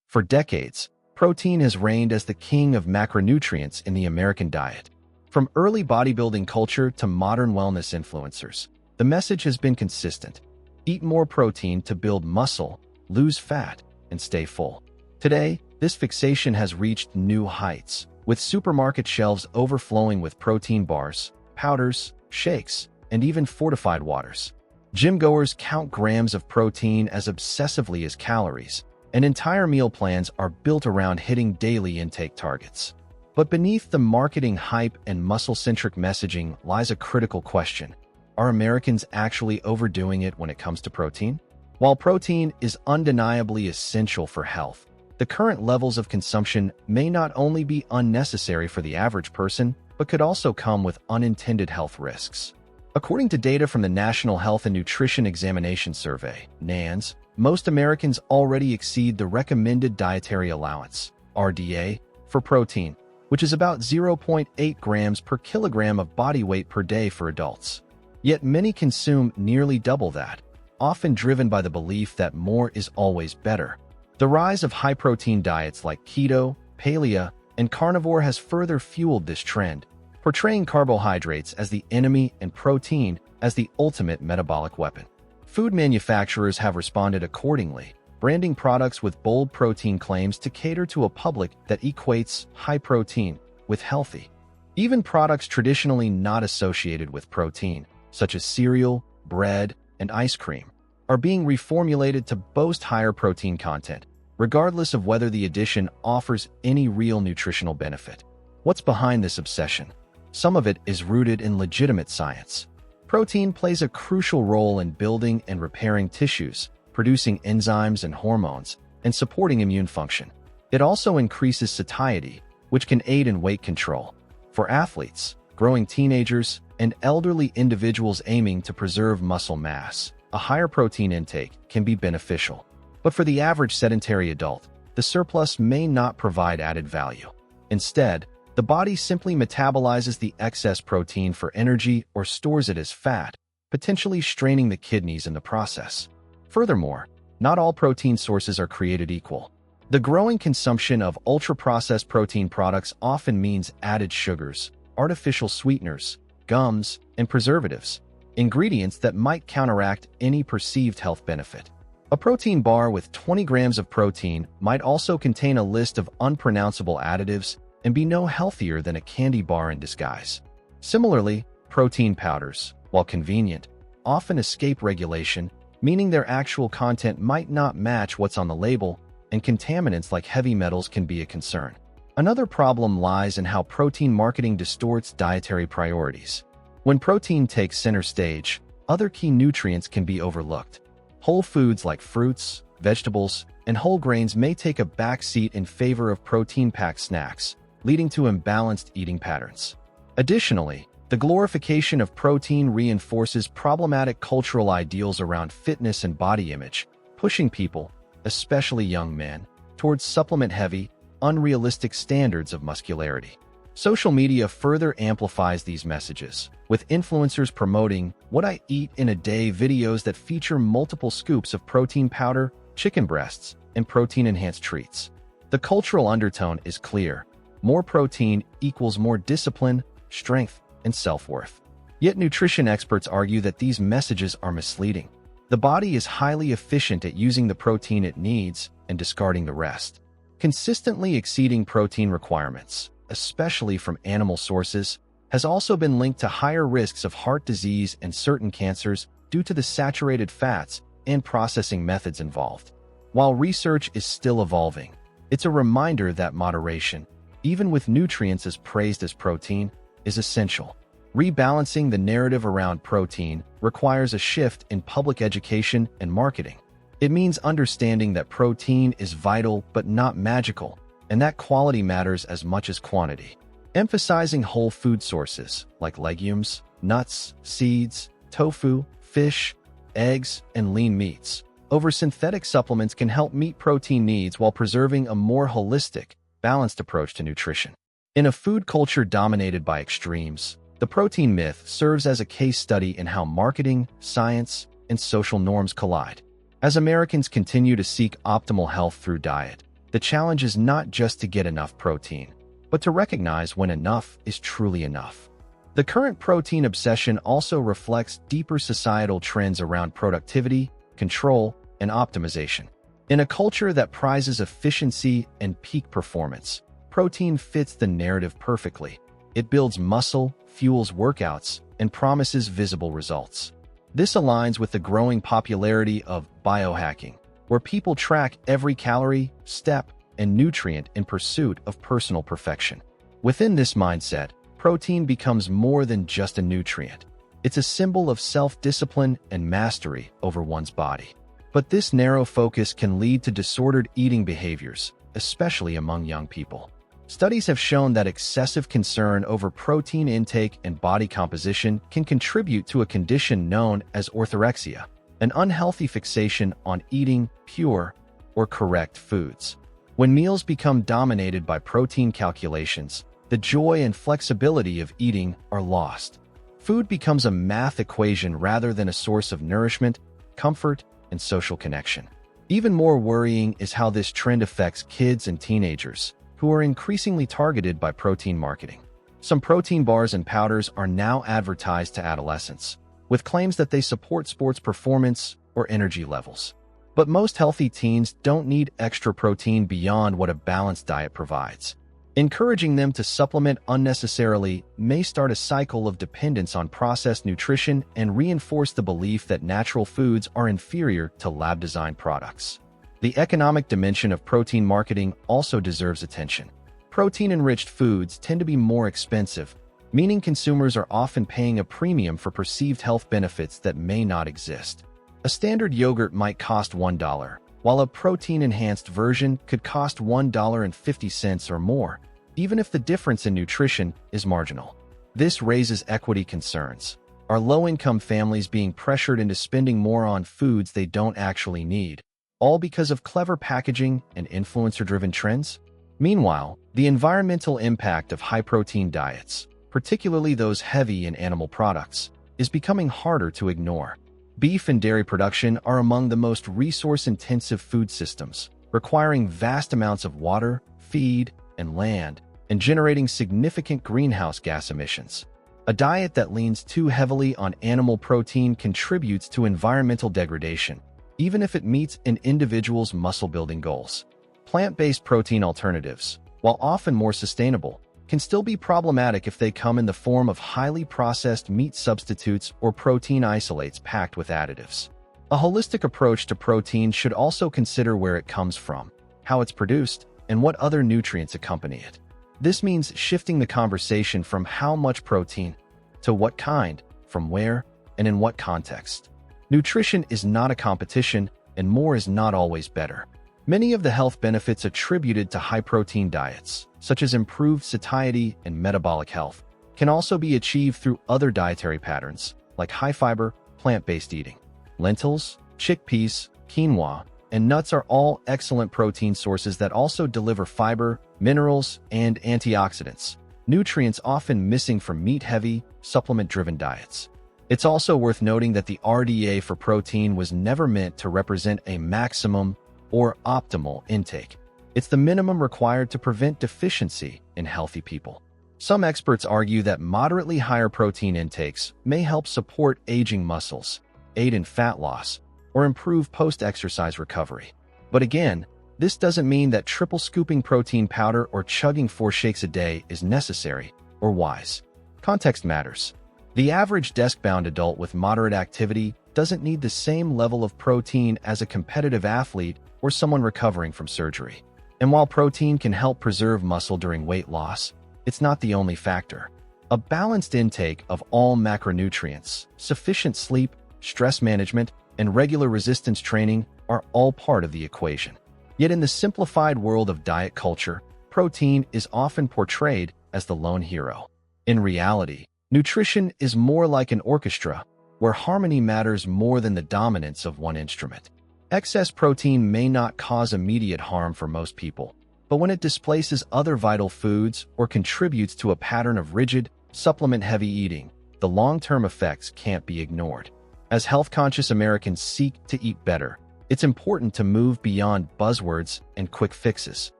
For decades, protein has reigned as the king of macronutrients in the American diet. From early bodybuilding culture to modern wellness influencers, the message has been consistent. Eat more protein to build muscle, lose fat, and stay full. Today, this fixation has reached new heights, with supermarket shelves overflowing with protein bars, powders, shakes, and even fortified waters. Gym-goers count grams of protein as obsessively as calories, and entire meal plans are built around hitting daily intake targets. But beneath the marketing hype and muscle-centric messaging lies a critical question. Are Americans actually overdoing it when it comes to protein? While protein is undeniably essential for health, the current levels of consumption may not only be unnecessary for the average person, but could also come with unintended health risks. According to data from the National Health and Nutrition Examination Survey, NANS, most Americans already exceed the recommended dietary allowance, RDA, for protein, which is about 0.8 grams per kilogram of body weight per day for adults. Yet many consume nearly double that, often driven by the belief that more is always better. The rise of high-protein diets like keto, paleo, and carnivore has further fueled this trend, portraying carbohydrates as the enemy and protein as the ultimate metabolic weapon. Food manufacturers have responded accordingly, branding products with bold protein claims to cater to a public that equates high protein with healthy. Even products traditionally not associated with protein, such as cereal, bread, and ice cream, are being reformulated to boast higher protein content, regardless of whether the addition offers any real nutritional benefit. What's behind this obsession? Some of it is rooted in legitimate science. Protein plays a crucial role in building and repairing tissues, producing enzymes and hormones, and supporting immune function. It also increases satiety, which can aid in weight control. For athletes, growing teenagers, and elderly individuals aiming to preserve muscle mass, a higher protein intake can be beneficial. But for the average sedentary adult, the surplus may not provide added value. Instead, the body simply metabolizes the excess protein for energy or stores it as fat, potentially straining the kidneys in the process. Furthermore, not all protein sources are created equal. The growing consumption of ultra-processed protein products often means added sugars, artificial sweeteners, gums, and preservatives, ingredients that might counteract any perceived health benefit. A protein bar with 20 grams of protein might also contain a list of unpronounceable additives and be no healthier than a candy bar in disguise. Similarly, protein powders, while convenient, often escape regulation, meaning their actual content might not match what's on the label, and contaminants like heavy metals can be a concern. Another problem lies in how protein marketing distorts dietary priorities. When protein takes center stage, other key nutrients can be overlooked. Whole foods like fruits, vegetables, and whole grains may take a back seat in favor of protein-packed snacks, leading to imbalanced eating patterns. Additionally, the glorification of protein reinforces problematic cultural ideals around fitness and body image, pushing people, especially young men, towards supplement-heavy, unrealistic standards of muscularity. Social media further amplifies these messages, with influencers promoting "what I eat in a day" videos that feature multiple scoops of protein powder, chicken breasts, and protein-enhanced treats. The cultural undertone is clear. More protein equals more discipline, strength, and self-worth. Yet nutrition experts argue that these messages are misleading. The body is highly efficient at using the protein it needs and discarding the rest. Consistently exceeding protein requirements, especially from animal sources, has also been linked to higher risks of heart disease and certain cancers due to the saturated fats and processing methods involved. While research is still evolving, it's a reminder that moderation, even with nutrients as praised as protein, is essential. Rebalancing the narrative around protein requires a shift in public education and marketing. It means understanding that protein is vital but not magical, and that quality matters as much as quantity. Emphasizing whole food sources like legumes, nuts, seeds, tofu, fish, eggs, and lean meats over synthetic supplements can help meet protein needs while preserving a more holistic, balanced approach to nutrition. In a food culture dominated by extremes, the protein myth serves as a case study in how marketing, science, and social norms collide. As Americans continue to seek optimal health through diet, The challenge is not just to get enough protein, but to recognize when enough is truly enough. The current protein obsession also reflects deeper societal trends around productivity, control, and optimization. In a culture that prizes efficiency and peak performance, protein fits the narrative perfectly. It builds muscle, fuels workouts, and promises visible results. This aligns with the growing popularity of biohacking, where people track every calorie, step, and nutrient in pursuit of personal perfection. Within this mindset, protein becomes more than just a nutrient. It's a symbol of self-discipline and mastery over one's body. But this narrow focus can lead to disordered eating behaviors, especially among young people. Studies have shown that excessive concern over protein intake and body composition can contribute to a condition known as orthorexia, an unhealthy fixation on eating pure or correct foods. When meals become dominated by protein calculations, the joy and flexibility of eating are lost. Food becomes a math equation rather than a source of nourishment, comfort, and social connection. Even more worrying is how this trend affects kids and teenagers, who are increasingly targeted by protein marketing. Some protein bars and powders are now advertised to adolescents, with claims that they support sports performance or energy levels. But most healthy teens don't need extra protein beyond what a balanced diet provides. Encouraging them to supplement unnecessarily may start a cycle of dependence on processed nutrition and reinforce the belief that natural foods are inferior to lab-designed products. The economic dimension of protein marketing also deserves attention. Protein-enriched foods tend to be more expensive, meaning consumers are often paying a premium for perceived health benefits that may not exist. A standard yogurt might cost $1, while a protein-enhanced version could cost $1.50 or more, even if the difference in nutrition is marginal. This raises equity concerns. Are low-income families being pressured into spending more on foods they don't actually need, all because of clever packaging and influencer-driven trends? Meanwhile, the environmental impact of high-protein diets, particularly those heavy in animal products, is becoming harder to ignore. Beef and dairy production are among the most resource-intensive food systems, requiring vast amounts of water, feed, and land, and generating significant greenhouse gas emissions. A diet that leans too heavily on animal protein contributes to environmental degradation, even if it meets an individual's muscle-building goals. Plant-based protein alternatives, while often more sustainable, can still be problematic if they come in the form of highly processed meat substitutes or protein isolates packed with additives. A holistic approach to protein should also consider where it comes from, how it's produced, and what other nutrients accompany it. This means shifting the conversation from how much protein to what kind, from where, and in what context. Nutrition is not a competition, and more is not always better. Many of the health benefits attributed to high-protein diets, such as improved satiety and metabolic health, can also be achieved through other dietary patterns, like high-fiber, plant-based eating. Lentils, chickpeas, quinoa, and nuts are all excellent protein sources that also deliver fiber, minerals, and antioxidants, nutrients often missing from meat-heavy, supplement-driven diets. It's also worth noting that the RDA for protein was never meant to represent a maximum or optimal intake. It's the minimum required to prevent deficiency in healthy people. Some experts argue that moderately higher protein intakes may help support aging muscles, aid in fat loss, or improve post-exercise recovery. But again, this doesn't mean that triple scooping protein powder or chugging 4 shakes a day is necessary or wise. Context matters. The average desk-bound adult with moderate activity doesn't need the same level of protein as a competitive athlete or someone recovering from surgery. And while protein can help preserve muscle during weight loss, it's not the only factor. A balanced intake of all macronutrients, sufficient sleep, stress management, and regular resistance training are all part of the equation. Yet in the simplified world of diet culture, protein is often portrayed as the lone hero. In reality, nutrition is more like an orchestra, where harmony matters more than the dominance of one instrument. Excess protein may not cause immediate harm for most people, but when it displaces other vital foods or contributes to a pattern of rigid, supplement-heavy eating, the long-term effects can't be ignored. As health-conscious Americans seek to eat better, It's important to move beyond buzzwords and quick fixes.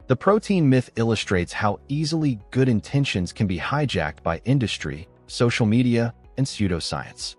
The protein myth illustrates how easily good intentions can be hijacked by industry, social media, and pseudoscience.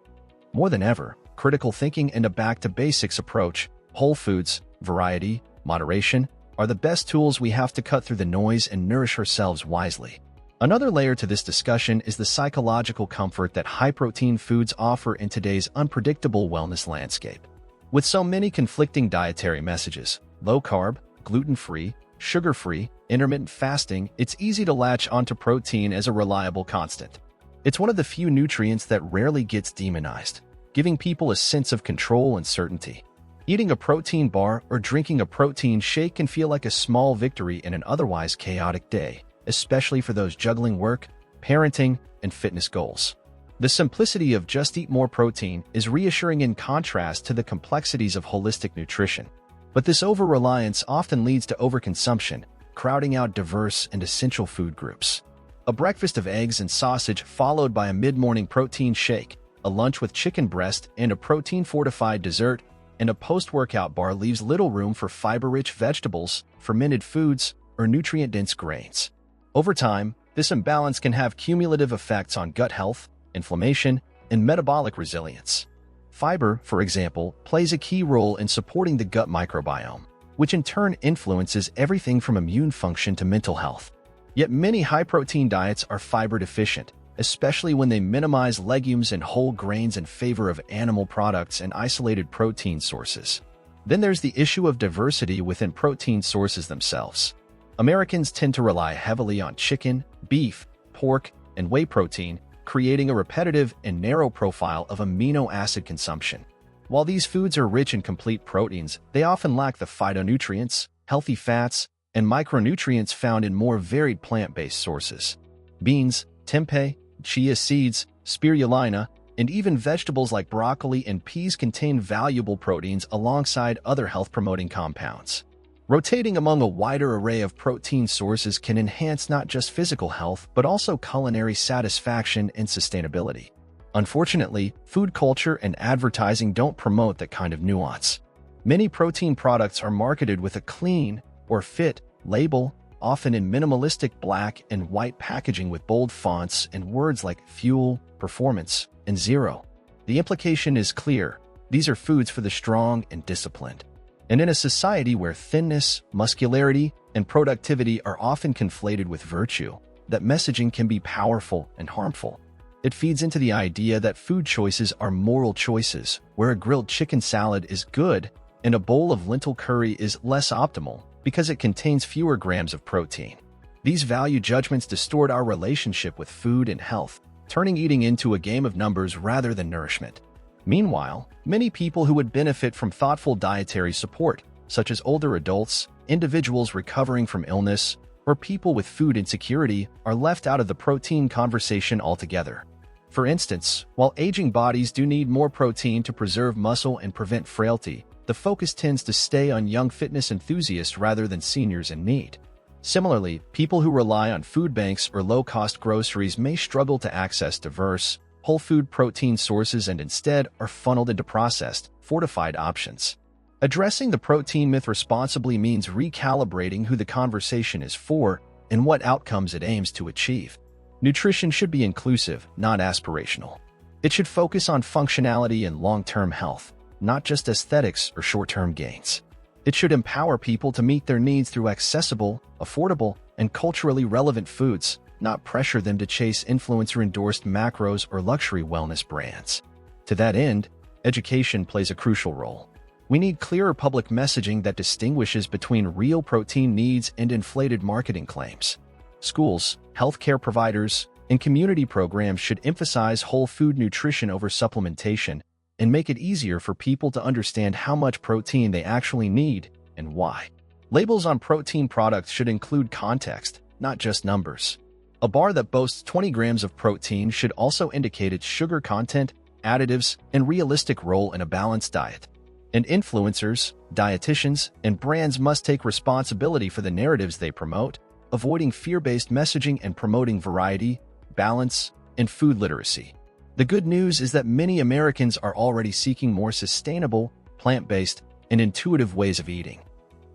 More than ever, critical thinking and a back-to-basics approach, whole foods, variety, moderation, are the best tools we have to cut through the noise and nourish ourselves wisely. Another layer to this discussion is the psychological comfort that high-protein foods offer in today's unpredictable wellness landscape. With so many conflicting dietary messages, low-carb, gluten-free, sugar-free, intermittent fasting, it's easy to latch onto protein as a reliable constant. It's one of the few nutrients that rarely gets demonized, giving people a sense of control and certainty. Eating a protein bar or drinking a protein shake can feel like a small victory in an otherwise chaotic day, especially for those juggling work, parenting, and fitness goals. The simplicity of just eat more protein is reassuring in contrast to the complexities of holistic nutrition. But this over-reliance often leads to overconsumption, crowding out diverse and essential food groups. A breakfast of eggs and sausage followed by a mid-morning protein shake, a lunch with chicken breast and a protein-fortified dessert, and a post-workout bar leaves little room for fiber-rich vegetables, fermented foods, or nutrient-dense grains. Over time, this imbalance can have cumulative effects on gut health, inflammation, and metabolic resilience. Fiber, for example, plays a key role in supporting the gut microbiome, which in turn influences everything from immune function to mental health. Yet many high-protein diets are fiber deficient, especially when they minimize legumes and whole grains in favor of animal products and isolated protein sources. Then there's the issue of diversity within protein sources themselves. Americans tend to rely heavily on chicken, beef, pork, and whey protein, creating a repetitive and narrow profile of amino acid consumption. While these foods are rich in complete proteins, they often lack the phytonutrients, healthy fats, and micronutrients found in more varied plant-based sources. Beans, tempeh, chia seeds, spirulina, and even vegetables like broccoli and peas contain valuable proteins alongside other health-promoting compounds. Rotating among a wider array of protein sources can enhance not just physical health but also culinary satisfaction and sustainability. Unfortunately, food culture and advertising don't promote that kind of nuance. Many protein products are marketed with a clean or fit label, often in minimalistic black and white packaging with bold fonts and words like fuel, performance, and zero. The implication is clear: these are foods for the strong and disciplined. And in a society where thinness, muscularity, and productivity are often conflated with virtue, that messaging can be powerful and harmful. It feeds into the idea that food choices are moral choices, where a grilled chicken salad is good and a bowl of lentil curry is less optimal because it contains fewer grams of protein. These value judgments distort our relationship with food and health, turning eating into a game of numbers rather than nourishment. Meanwhile, many people who would benefit from thoughtful dietary support, such as older adults, individuals recovering from illness, or people with food insecurity, are left out of the protein conversation altogether. For instance, while aging bodies do need more protein to preserve muscle and prevent frailty, the focus tends to stay on young fitness enthusiasts rather than seniors in need. Similarly, people who rely on food banks or low-cost groceries may struggle to access diverse, whole food protein sources and instead are funneled into processed, fortified options. Addressing the protein myth responsibly means recalibrating who the conversation is for and what outcomes it aims to achieve. Nutrition should be inclusive, not aspirational. It should focus on functionality and long-term health, not just aesthetics or short-term gains. It should empower people to meet their needs through accessible, affordable, and culturally relevant foods, not pressure them to chase influencer-endorsed macros or luxury wellness brands. To that end, education plays a crucial role. We need clearer public messaging that distinguishes between real protein needs and inflated marketing claims. Schools, healthcare providers, and community programs should emphasize whole food nutrition over supplementation and make it easier for people to understand how much protein they actually need and why. Labels on protein products should include context, not just numbers. A bar that boasts 20 grams of protein should also indicate its sugar content, additives, and realistic role in a balanced diet. And influencers, dietitians, and brands must take responsibility for the narratives they promote, avoiding fear-based messaging and promoting variety, balance, and food literacy. The good news is that many Americans are already seeking more sustainable, plant-based, and intuitive ways of eating.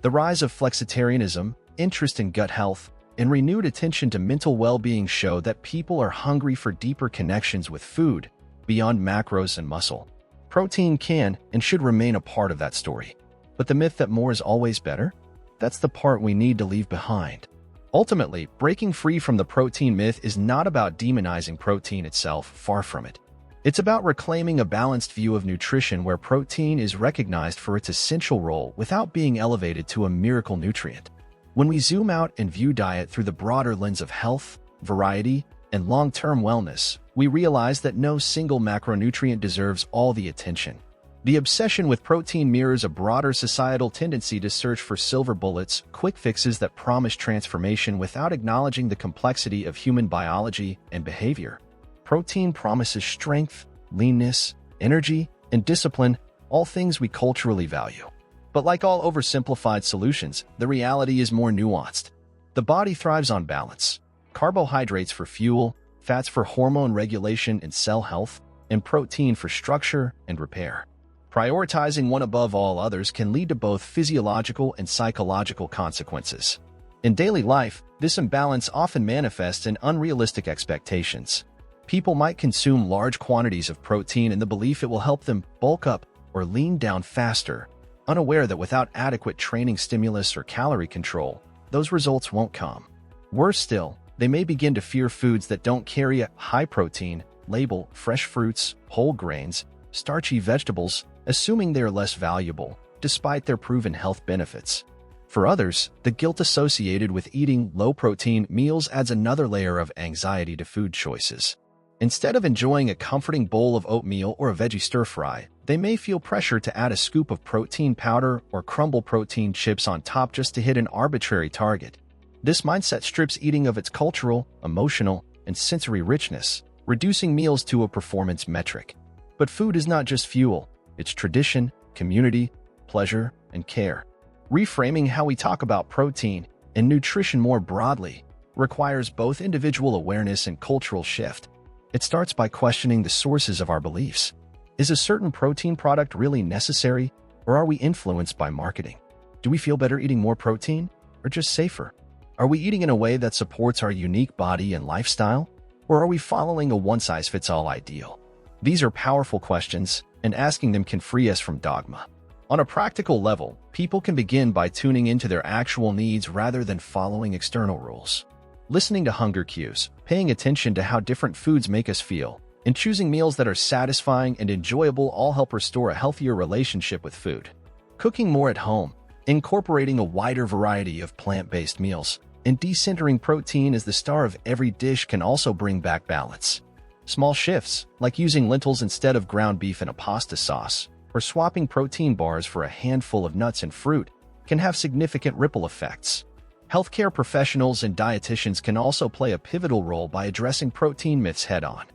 The rise of flexitarianism, interest in gut health, and renewed attention to mental well-being show that people are hungry for deeper connections with food, beyond macros and muscle. Protein can and should remain a part of that story. But the myth that more is always better? That's the part we need to leave behind. Ultimately, breaking free from the protein myth is not about demonizing protein itself, far from it. It's about reclaiming a balanced view of nutrition where protein is recognized for its essential role without being elevated to a miracle nutrient. When we zoom out and view diet through the broader lens of health, variety, and long-term wellness, we realize that no single macronutrient deserves all the attention. The obsession with protein mirrors a broader societal tendency to search for silver bullets, quick fixes that promise transformation without acknowledging the complexity of human biology and behavior. Protein promises strength, leanness, energy, and discipline, all things we culturally value. But like all oversimplified solutions, the reality is more nuanced. The body thrives on balance. Carbohydrates for fuel, fats for hormone regulation and cell health, and protein for structure and repair. Prioritizing one above all others can lead to both physiological and psychological consequences. In daily life, this imbalance often manifests in unrealistic expectations. People might consume large quantities of protein in the belief it will help them bulk up or lean down faster, unaware that without adequate training stimulus or calorie control, those results won't come. Worse still, they may begin to fear foods that don't carry a high protein label, fresh fruits, whole grains, starchy vegetables, assuming they are less valuable, despite their proven health benefits. For others, the guilt associated with eating low-protein meals adds another layer of anxiety to food choices. Instead of enjoying a comforting bowl of oatmeal or a veggie stir-fry, they may feel pressure to add a scoop of protein powder or crumble protein chips on top just to hit an arbitrary target. This mindset strips eating of its cultural, emotional, and sensory richness, reducing meals to a performance metric. But food is not just fuel, it's tradition, community, pleasure, and care. Reframing how we talk about protein and nutrition more broadly requires both individual awareness and cultural shift. It starts by questioning the sources of our beliefs. Is a certain protein product really necessary, or are we influenced by marketing? Do we feel better eating more protein, or just safer? Are we eating in a way that supports our unique body and lifestyle, or are we following a one-size-fits-all ideal? These are powerful questions, and asking them can free us from dogma. On a practical level, people can begin by tuning into their actual needs rather than following external rules. Listening to hunger cues, paying attention to how different foods make us feel, and choosing meals that are satisfying and enjoyable all help restore a healthier relationship with food. Cooking more at home, incorporating a wider variety of plant-based meals, and decentering protein as the star of every dish can also bring back balance. Small shifts, like using lentils instead of ground beef in a pasta sauce, or swapping protein bars for a handful of nuts and fruit, can have significant ripple effects. Healthcare professionals and dietitians can also play a pivotal role by addressing protein myths head-on.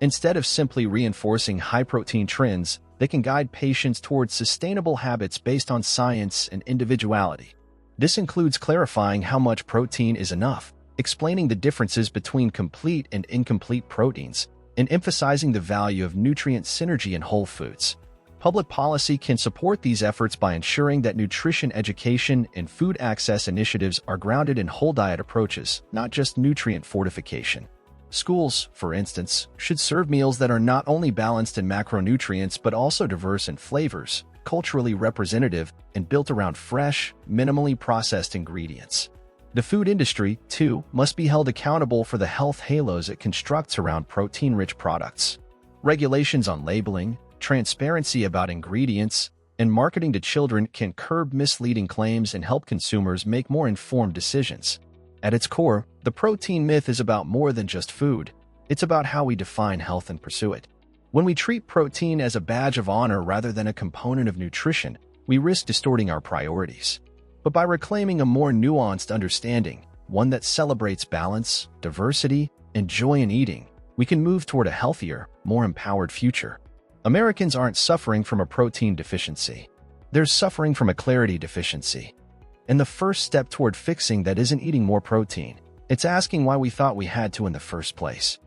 Instead of simply reinforcing high-protein trends, they can guide patients towards sustainable habits based on science and individuality. This includes clarifying how much protein is enough, explaining the differences between complete and incomplete proteins, and emphasizing the value of nutrient synergy in whole foods. Public policy can support these efforts by ensuring that nutrition education and food access initiatives are grounded in whole diet approaches, not just nutrient fortification. Schools, for instance, should serve meals that are not only balanced in macronutrients but also diverse in flavors, culturally representative, and built around fresh, minimally processed ingredients. The food industry, too, must be held accountable for the health halos it constructs around protein-rich products. Regulations on labeling, transparency about ingredients, and marketing to children can curb misleading claims and help consumers make more informed decisions. At its core, the protein myth is about more than just food. It's about how we define health and pursue it. When we treat protein as a badge of honor rather than a component of nutrition, we risk distorting our priorities. But by reclaiming a more nuanced understanding, one that celebrates balance, diversity, and joy in eating, we can move toward a healthier, more empowered future. Americans aren't suffering from a protein deficiency. They're suffering from a clarity deficiency. And the first step toward fixing that isn't eating more protein. It's asking why we thought we had to in the first place.